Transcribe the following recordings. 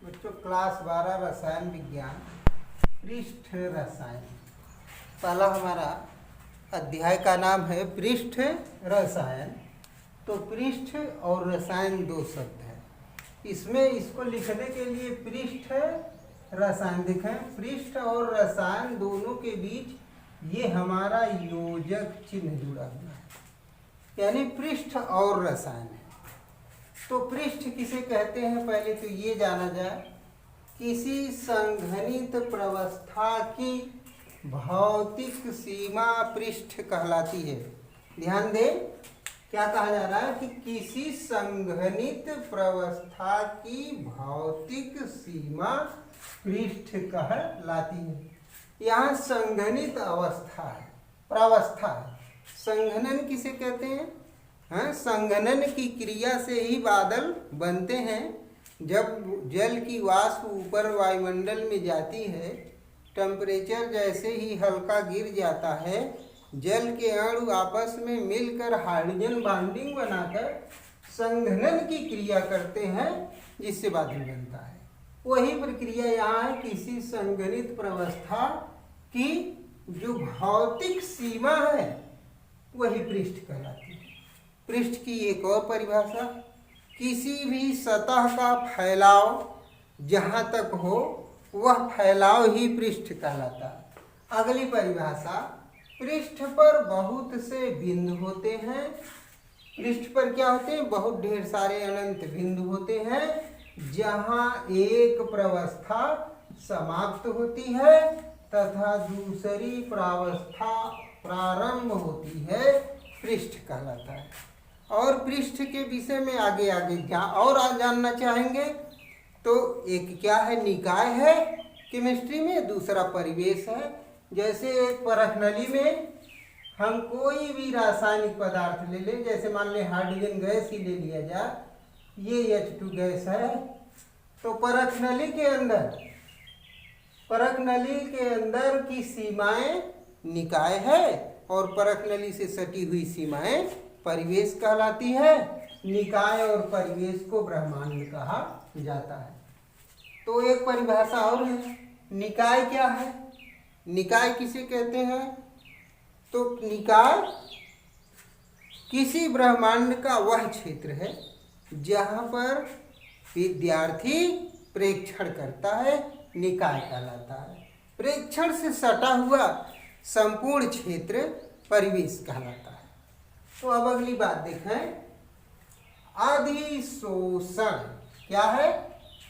बच्चों क्लास 12 रसायन विज्ञान पृष्ठ रसायन। पहला हमारा अध्याय का नाम है पृष्ठ रसायन। तो पृष्ठ और रसायन दो शब्द है, इसमें इसको लिखने के लिए पृष्ठ रसायन देखें। पृष्ठ और रसायन दोनों के बीच ये हमारा योजक चिन्ह जुड़ा हुआ है, यानी पृष्ठ और रसायन है। तो पृष्ठ किसे कहते हैं, पहले तो ये जाना जाए। किसी संघनित प्रवस्था की भौतिक सीमा पृष्ठ कहलाती है। ध्यान दें, क्या कहा जा रहा है कि किसी संघनित प्रवस्था की भौतिक सीमा पृष्ठ कहलाती है। यहाँ संघनित अवस्था है, प्रावस्था है। संघनन किसे कहते हैं? हाँ, संघनन की क्रिया से ही बादल बनते हैं। जब जल की वाष्प ऊपर वायुमंडल में जाती है, टेम्परेचर जैसे ही हल्का गिर जाता है, जल के अणु आपस में मिलकर हाइड्रोजन बॉन्डिंग बनाकर संघनन की क्रिया करते हैं, जिससे बादल बनता है। वही प्रक्रिया यहाँ है। किसी संघनित प्रवस्था की जो भौतिक सीमा है वही पृष्ठ कहलाती है। पृष्ठ की एक और परिभाषा, किसी भी सतह का फैलाव जहाँ तक हो वह फैलाव ही पृष्ठ कहलाता है। अगली परिभाषा, पृष्ठ पर बहुत से बिंदु होते हैं। पृष्ठ पर क्या होते हैं? बहुत ढेर सारे अनंत बिंदु होते हैं, जहाँ एक प्रवस्था समाप्त होती है तथा दूसरी प्रावस्था प्रारंभ होती है, पृष्ठ कहलाता है। और पृष्ठ के विषय में आगे और जानना चाहेंगे तो एक क्या है, निकाय है केमिस्ट्री में, दूसरा परिवेश है। जैसे एक परखनली में हम कोई भी रासायनिक पदार्थ ले लें, जैसे मान लें हाइड्रोजन गैस ही ले लिया जाए, ये H2 गैस है। तो परखनली के अंदर की सीमाएं निकाय है और परखनली से सटी हुई सीमाएं परिवेश कहलाती है। निकाय और परिवेश को ब्रह्मांड कहा जाता है। तो एक परिभाषा और है, निकाय क्या है? निकाय किसे कहते हैं? तो निकाय किसी ब्रह्मांड का वह क्षेत्र है जहाँ पर विद्यार्थी प्रेक्षण करता है, निकाय कहलाता है। प्रेक्षण से सटा हुआ संपूर्ण क्षेत्र परिवेश कहलाता है। तो अब अगली बात देखें, अधिशोषण क्या है?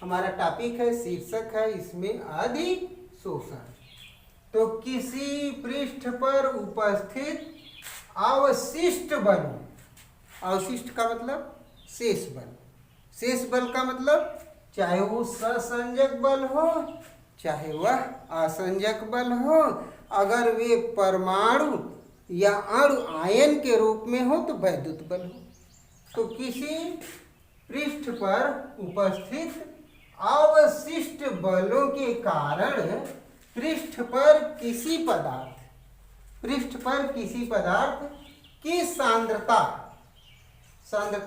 हमारा टॉपिक है, शीर्षक है इसमें अधिशोषण। तो किसी पृष्ठ पर उपस्थित अवशिष्ट बलों, अवशिष्ट का मतलब शेष बल, शेष बल का मतलब चाहे वो ससंजक बल हो चाहे वह असंजक बल हो, अगर वे परमाणु या अणु आयन के रूप में हो तो वैद्युत बल हो। तो किसी पृष्ठ पर उपस्थित अवशिष्ट बलों के कारण पृष्ठ पर किसी पदार्थ की सांद्रता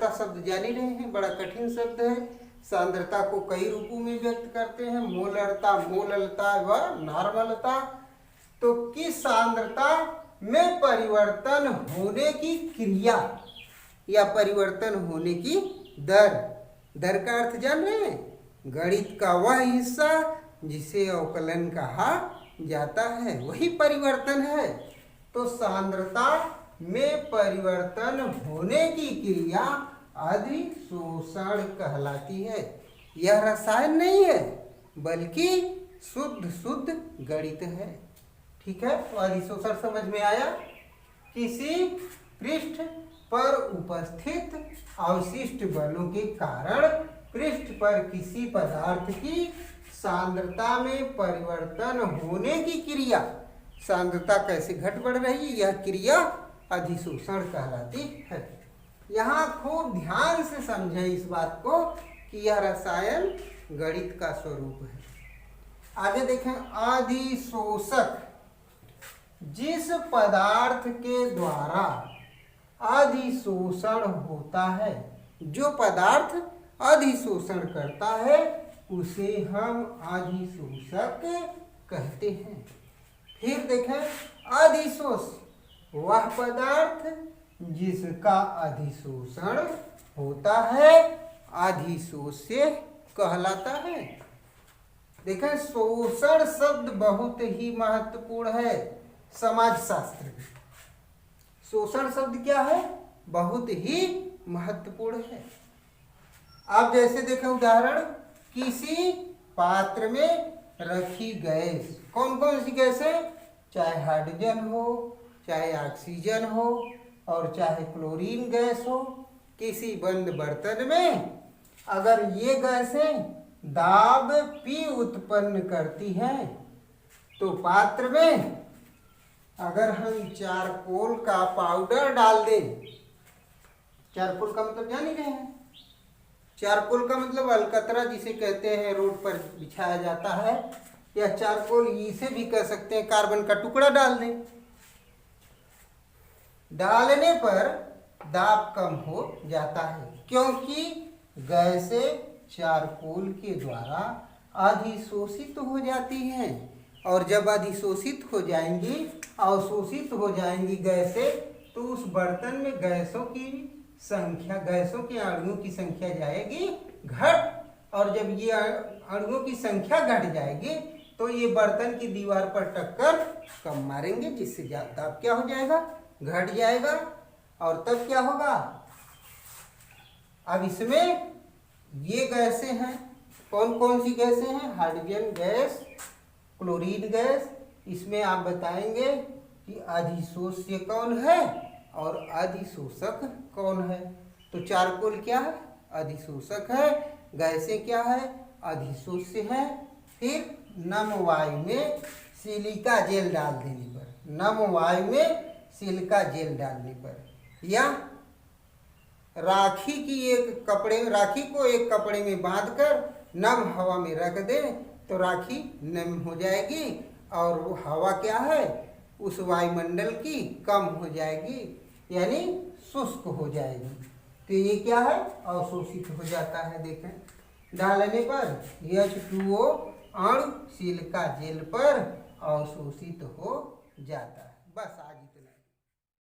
शब्द जान ही रहे हैं, बड़ा कठिन शब्द है। सांद्रता को कई रूपों में व्यक्त करते हैं, मोललता व नॉर्मलता। तो किस सांद्रता में परिवर्तन होने की क्रिया या परिवर्तन होने की दर का अर्थ जान रहे हैं? गणित का वह हिस्सा जिसे अवकलन कहा जाता है, वही परिवर्तन है। तो सांद्रता में परिवर्तन होने की क्रिया अधिशोषण कहलाती है। यह रसायन नहीं है बल्कि शुद्ध गणित है। ठीक है, तो अधिशोषण समझ में आया। किसी पृष्ठ पर उपस्थित अवशिष्ट बलों के कारण पृष्ठ पर किसी पदार्थ की सांद्रता में परिवर्तन होने की क्रिया, सांद्रता कैसे घट बढ़ रही है, यह क्रिया अधिशोषण कहलाती है। यहाँ खूब ध्यान से समझें इस बात को कि यह रसायन गणित का स्वरूप है। आगे देखें, अधिशोषक जिस पदार्थ के द्वारा अधिशोषण होता है, जो पदार्थ अधिशोषण करता है उसे हम अधिशोषक कहते हैं। फिर देखें अधिशोष वह पदार्थ जिसका अधिशोषण होता है अधिशोष्य कहलाता है। देखें शोषण शब्द बहुत ही महत्वपूर्ण है समाजशास्त्र में। शोषण शब्द क्या है? बहुत ही महत्वपूर्ण है। आप जैसे देखें उदाहरण, किसी पात्र में रखी गैस, कौन कौन सी गैस है? चाहे हाइड्रोजन हो, चाहे ऑक्सीजन हो और चाहे क्लोरीन गैस हो। किसी बंद बर्तन में अगर ये गैसें दाब P उत्पन्न करती हैं तो पात्र में अगर हम चारकोल का पाउडर डाल दें, चारकोल का मतलब जान ही रहे हैं, चारकोल का मतलब अलकतरा जिसे कहते हैं, रोड पर बिछाया जाता है, या चारकोल इसे भी कह सकते हैं, कार्बन का टुकड़ा डाल दें। डालने पर दाब कम हो जाता है क्योंकि गैसें चारकोल के द्वारा अधिशोषित हो जाती हैं, और जब अधिशोषित हो जाएंगी, अवशोषित हो जाएंगी गैसें, तो उस बर्तन में गैसों की संख्या, गैसों के अणुओं की संख्या जाएगी घट, और जब ये अणुओं की संख्या घट जाएगी तो ये बर्तन की दीवार पर टक्कर कम मारेंगे, जिससे दाब क्या हो जाएगा? घट जाएगा। और तब क्या होगा? अब इसमें ये गैसें हैं, कौन कौन सी गैसें हैं? Hydrogen gas, chlorine gas. इसमें आप बताएंगे कि अधिशोष्य कौन है और अधिशोषक कौन है। तो चारकोल क्या है? अधिशोषक है। गैसें क्या है? अधिशोष्य है। फिर नम वायु में सिलिका जेल डाल देने पर, नम वायु में सिलिका जेल डालने पर, या राखी को एक कपड़े में बांधकर नम हवा में रख दें तो राखी नम हो जाएगी और वो हवा क्या है? उस वायुमंडल की कम हो जाएगी, यानी शुष्क हो जाएगी। तो ये क्या है? अवशोषित हो जाता है। देखें डालने पर H2O अणु सिलिका जेल पर अवशोषित हो जाता है। बस